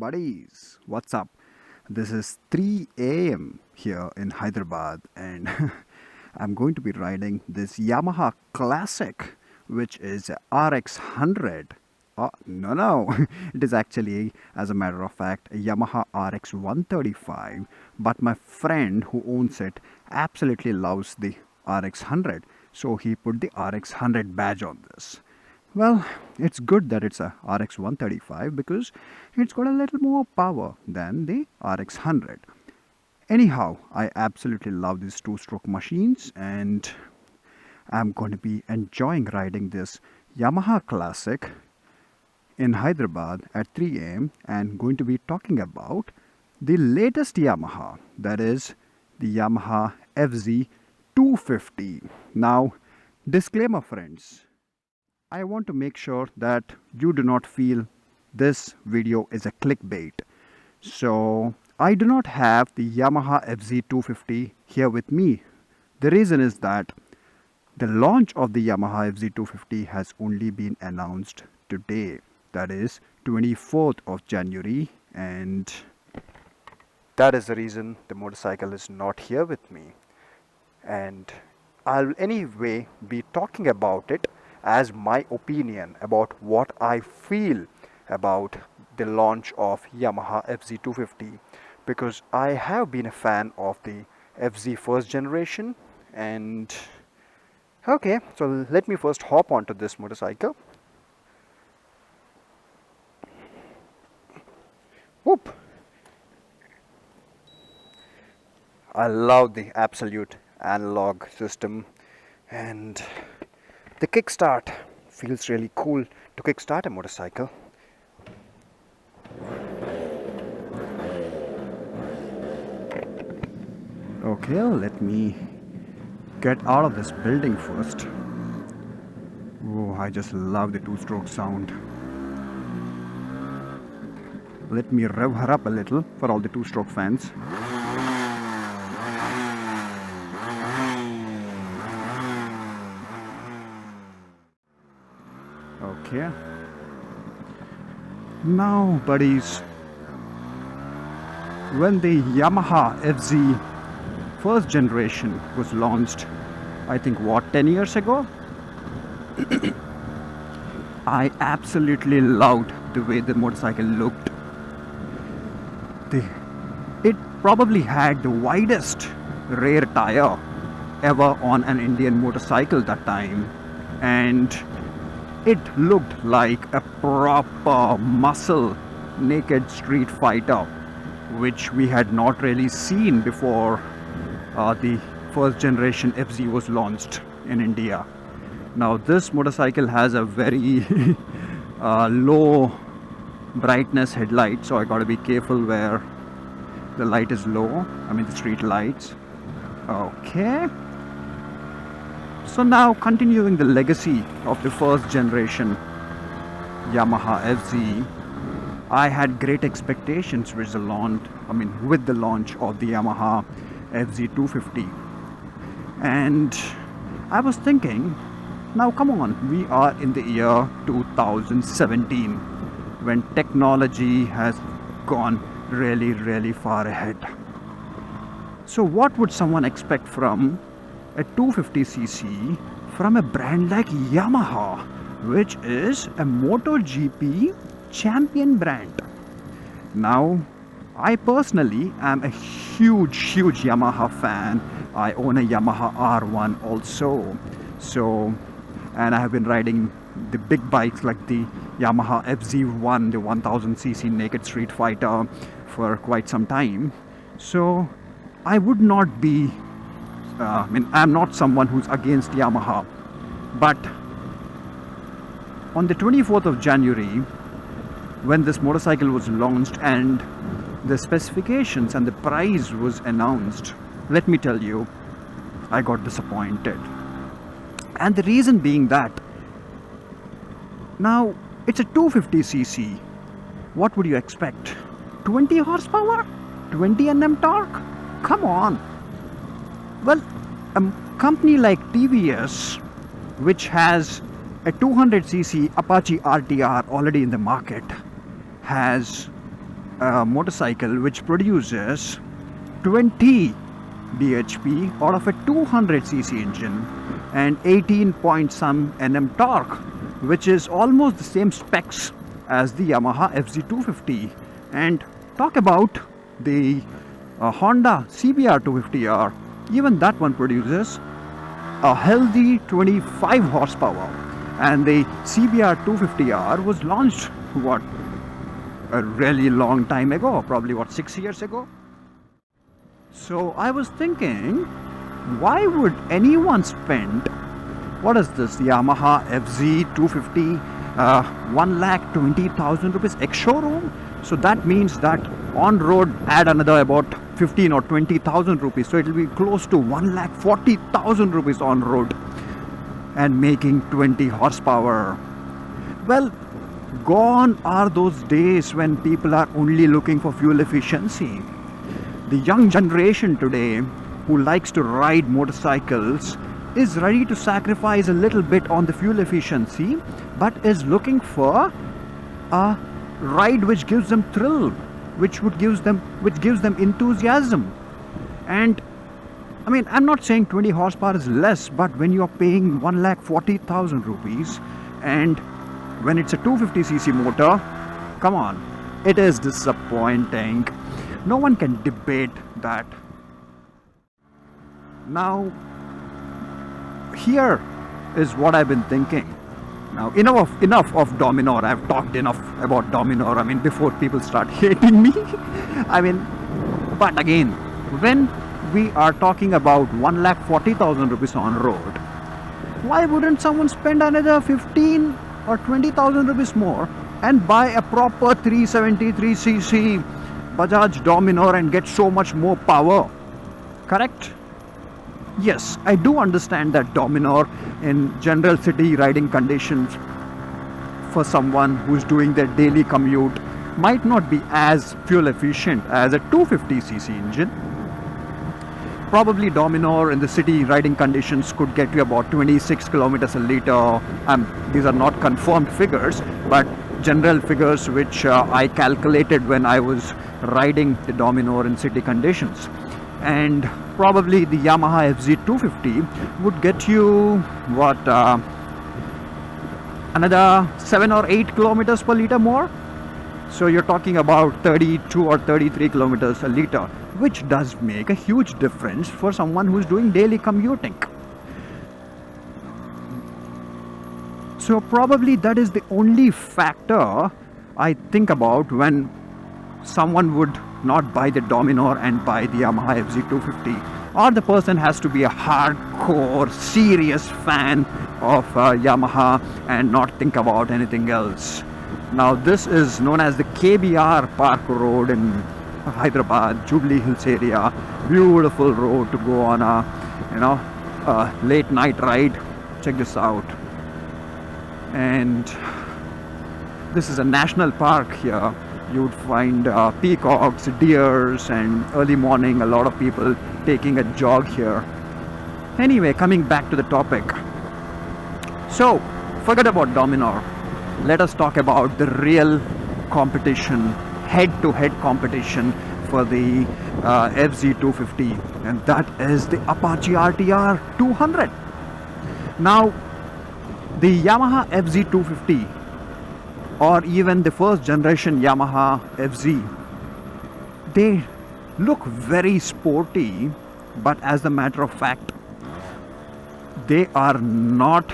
buddies, what's up? This is 3 a.m. here in Hyderabad, and I'm going to be riding this Yamaha Classic, which is a RX 100. Oh, no, it is actually, as a matter of fact, a Yamaha RX 135. But my friend who owns it absolutely loves the RX 100, so he put the RX 100 badge on this. Well, it's good that it's a RX 135 because it's got a little more power than the RX 100. Anyhow, I absolutely love these two-stroke machines, and I'm going to be enjoying riding this Yamaha Classic in Hyderabad at 3 a.m. and going to be talking about the latest Yamaha, that is the Yamaha FZ25. Now, disclaimer friends, I want to make sure that you do not feel this video is a clickbait. So I do not have the Yamaha FZ25 here with me. The reason is that the launch of the Yamaha FZ25 has only been announced today. That is 24th of January, and that is the reason the motorcycle is not here with me. And I'll anyway be talking about it as my opinion about what I feel about the launch of Yamaha FZ25, because I have been a fan of the FZ first generation. And okay, so let me first hop onto this motorcycle. Whoop! I love the absolute analog system, and the kickstart feels really cool to kickstart a motorcycle. Okay, let me get out of this building first. Oh, I just love the two-stroke sound. Let me rev her up a little for all the two-stroke fans. Okay. Now, buddies, when the Yamaha FZ first generation was launched, I think 10 years ago, I absolutely loved the way the motorcycle looked. It probably had the widest rear tire ever on an Indian motorcycle that time, and it looked like a proper muscle naked street fighter, which we had not really seen before the first generation FZ was launched in India. Now this motorcycle has a very low brightness headlight, so I gotta be careful where the light is low, the street lights. Okay. So now, continuing the legacy of the first generation Yamaha FZ, I had great expectations with the launch of the Yamaha FZ25. And I was thinking, now come on, we are in the year 2017, when technology has gone really, really far ahead. So what would someone expect from a 250cc from a brand like Yamaha, which is a MotoGP champion brand? Now, I personally am a huge Yamaha fan. I own a Yamaha R1 also. So, and I have been riding the big bikes like the Yamaha FZ1, the 1000cc naked street fighter, for quite some time. So I would not be I'm not someone who's against Yamaha, but on the 24th of January, when this motorcycle was launched and the specifications and the price was announced, let me tell you, I got disappointed. And the reason being that, now it's a 250cc. What would you expect? 20 horsepower? 20 Nm torque? Come on. Well, a company like TVS, which has a 200cc Apache RTR already in the market, has a motorcycle which produces 20 bhp out of a 200cc engine and 18 point some Nm torque, which is almost the same specs as the Yamaha FZ25. And talk about the Honda CBR 250R, even that one produces a healthy 25 horsepower, and the CBR 250R was launched what, a really long time ago, probably what, 6 years ago. So I was thinking, why would anyone spend, what is this, Yamaha FZ25, 1,20,000 rupees ex-showroom? So that means that on road add another about 15 or 20,000 rupees, so it will be close to 1,40,000 rupees on road and making 20 horsepower. Well, gone are those days when people are only looking for fuel efficiency. The young generation today who likes to ride motorcycles is ready to sacrifice a little bit on the fuel efficiency, but is looking for a ride which gives them thrill, which gives them enthusiasm. And I mean, I'm not saying 20 horsepower is less, but when you're paying 1,40,000 rupees and when it's a 250cc motor, come on, it is disappointing. No one can debate that. Now, here is what I've been thinking. Now, enough of Dominar. I've talked enough about Dominar. I mean, before people start hating me. I mean, but again, when we are talking about 1,40,000 rupees on road, why wouldn't someone spend another 15 or 20,000 rupees more and buy a proper 373cc Bajaj Dominar and get so much more power? Correct? Yes, I do understand that Dominar in general city riding conditions for someone who's doing their daily commute might not be as fuel efficient as a 250cc engine. Probably Dominar in the city riding conditions could get you about 26 kilometers a liter. These are not confirmed figures, but general figures which I calculated when I was riding the Dominar in city conditions. And probably the Yamaha FZ25 would get you what, another 7 or 8 kilometers per liter more. So you're talking about 32 or 33 kilometers a liter, which does make a huge difference for someone who's doing daily commuting. So probably that is the only factor I think about when someone would not buy the Dominar and buy the Yamaha FZ25, or the person has to be a hardcore serious fan of Yamaha and not think about anything else. Now this is known as the KBR Park Road in Hyderabad, Jubilee Hills area. Beautiful road to go on a late night ride. Check this out. And this is a national park here. You would find peacocks, deers, and early morning a lot of people taking a jog here. Anyway, coming back to the topic. So, forget about Dominar. Let us talk about the real competition, head-to-head competition for the FZ25, and that is the Apache RTR 200. Now, the Yamaha FZ25 or even the first generation Yamaha FZ, they look very sporty, but as a matter of fact, they are not,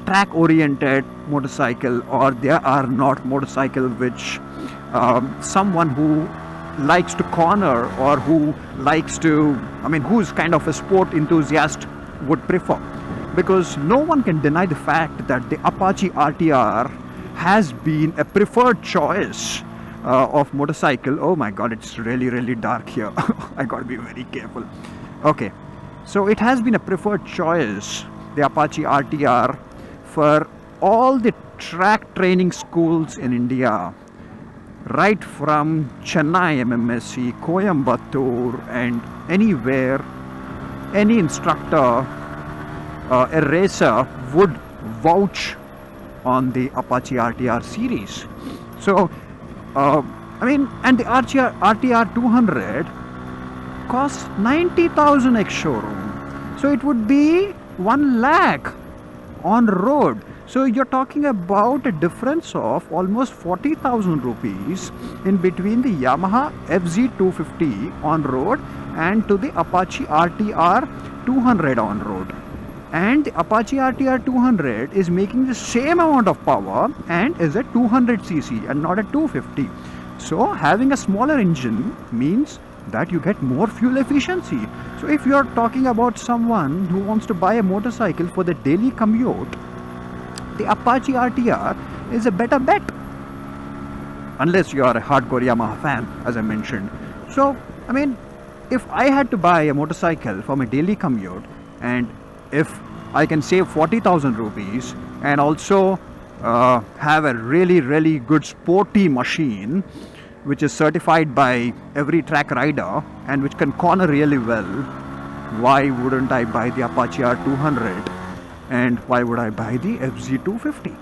track oriented motorcycle, or they are not motorcycle which someone who likes to corner or who likes to, who's kind of a sport enthusiast would prefer. Because no one can deny the fact that the Apache RTR has been a preferred choice of motorcycle. Oh my god, it's really dark here. I gotta be very careful. Okay, so it has been a preferred choice, the Apache RTR, for all the track training schools in India, right from Chennai MMSC, Coimbatore, and anywhere any instructor, a racer would vouch on the Apache RTR series. So And the RTR 200 costs 90,000 ex showroom. So it would be 1 lakh on road. So you're talking about a difference of almost 40,000 rupees in between the Yamaha FZ25 on road and to the Apache RTR 200 on road. And the Apache RTR 200 is making the same amount of power and is a 200cc and not a 250. So having a smaller engine means that you get more fuel efficiency. So if you're talking about someone who wants to buy a motorcycle for the daily commute, the Apache RTR is a better bet. Unless you are a hardcore Yamaha fan, as I mentioned. So, if I had to buy a motorcycle for my daily commute, and if I can save 40,000 rupees and also have a really good sporty machine which is certified by every track rider and which can corner really well, why wouldn't I buy the Apache R200 and why would I buy the FZ250?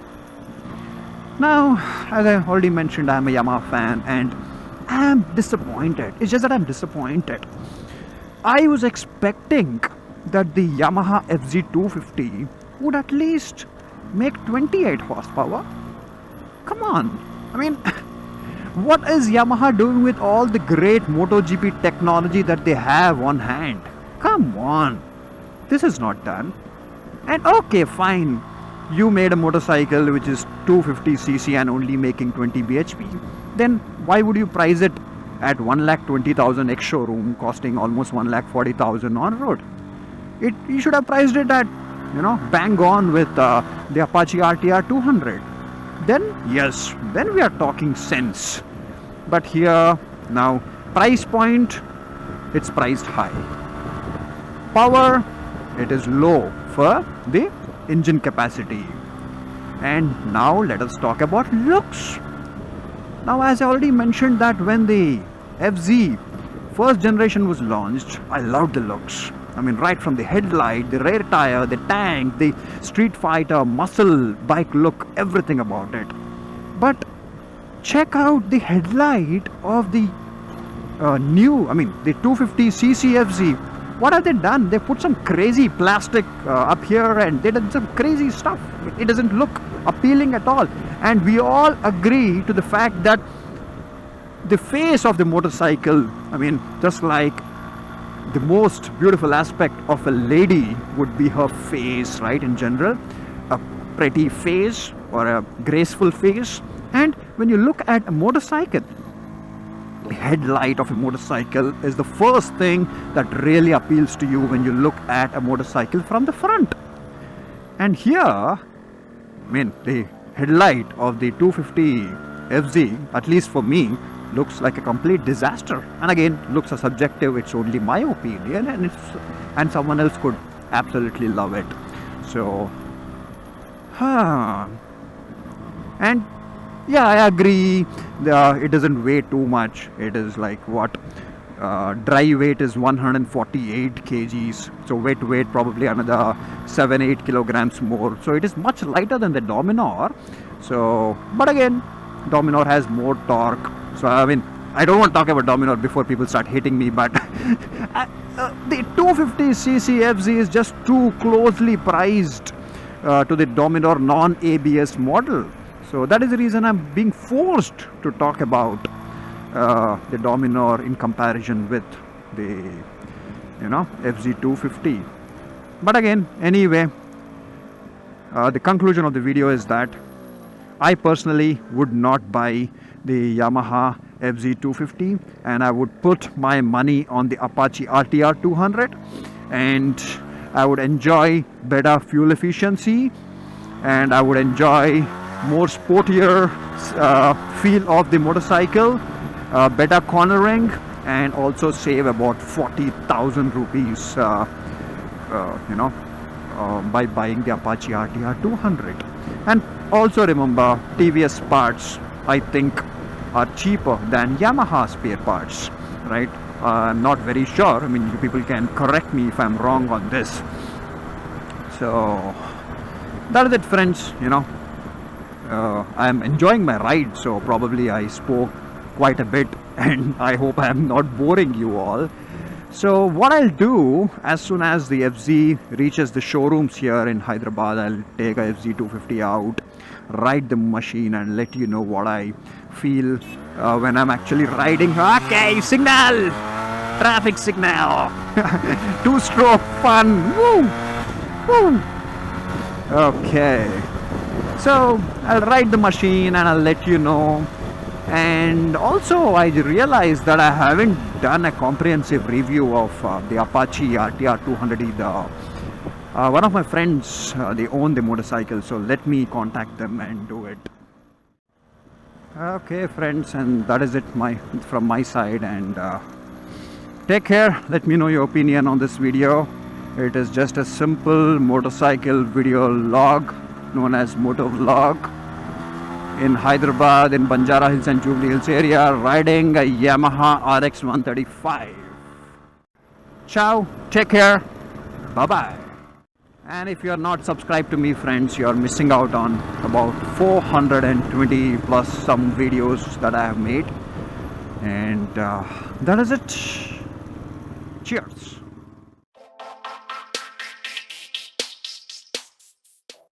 Now, as I already mentioned, I'm a Yamaha fan and I'm disappointed. It's just that I'm disappointed. I was expecting that the Yamaha FZ250 would at least make 28 horsepower. Come on. What is Yamaha doing with all the great MotoGP technology that they have on hand? Come on. This is not done. And okay, fine. You made a motorcycle which is 250cc and only making 20 bhp. Then why would you price it at 1,20,000 ex showroom, costing almost 1,40,000 on road? You should have priced it at, bang on with the Apache RTR 200. Then yes, then we are talking sense. But here now, price point, it's priced high. Power, it is low for the engine capacity. And now let us talk about looks. Now, as I already mentioned that when the FZ first generation was launched, I loved the looks. Right from the headlight, the rear tire, the tank, the Street Fighter, muscle bike look, everything about it. But check out the headlight of the the 250cc FZ. What have they done? They put some crazy plastic up here and they did some crazy stuff. It doesn't look appealing at all. And we all agree to the fact that the face of the motorcycle, just like the most beautiful aspect of a lady would be her face, right? In general, a pretty face or a graceful face. And when you look at a motorcycle, the headlight of a motorcycle is the first thing that really appeals to you when you look at a motorcycle from the front. And here, the headlight of the 250 FZ, at least for me, looks like a complete disaster. And again, looks are subjective. It's only my opinion, and someone else could absolutely love it. So, and yeah, I agree. It doesn't weigh too much. It is like what? Dry weight is 148 kgs. So weight probably another 7-8 kilograms more. So it is much lighter than the Dominar. So, but again, Dominar has more torque. So I don't want to talk about Dominar before people start hating me, but the 250cc FZ is just too closely priced to the Dominar non-ABS model. So that is the reason I'm being forced to talk about the Dominar in comparison with the FZ250. But again, anyway, the conclusion of the video is that I personally would not buy the Yamaha FZ250 and I would put my money on the Apache RTR 200, and I would enjoy better fuel efficiency and I would enjoy more sportier feel of the motorcycle, better cornering, and also save about 40,000 rupees by buying the Apache RTR 200. And also remember, TVS parts I think are cheaper than Yamaha spare parts, right? I'm not very sure. You people can correct me if I'm wrong on this. So that is it, friends. I'm enjoying my ride, so probably I spoke quite a bit, and I hope I am not boring you all. So what I'll do, as soon as the FZ reaches the showrooms here in Hyderabad, I'll take a FZ250 out, ride the machine, and let you know what I feel when I'm actually riding. Okay, signal! Traffic signal! Two-stroke fun! Woo! Woo! Okay, so I'll ride the machine and I'll let you know. And also I realized that I haven't done a comprehensive review of the Apache RTR 200E. One of my friends, they own the motorcycle, so let me contact them and do it. Okay friends, and that is it from my side, and take care. Let me know your opinion on this video. It is just a simple motorcycle video log known as motor vlog in Hyderabad, in Banjara Hills and Jubilee Hills area, riding a Yamaha RX 135. Ciao, take care, bye bye. And if you are not subscribed to me friends, you are missing out on about 420 plus some videos that I have made. And that is it. Cheers.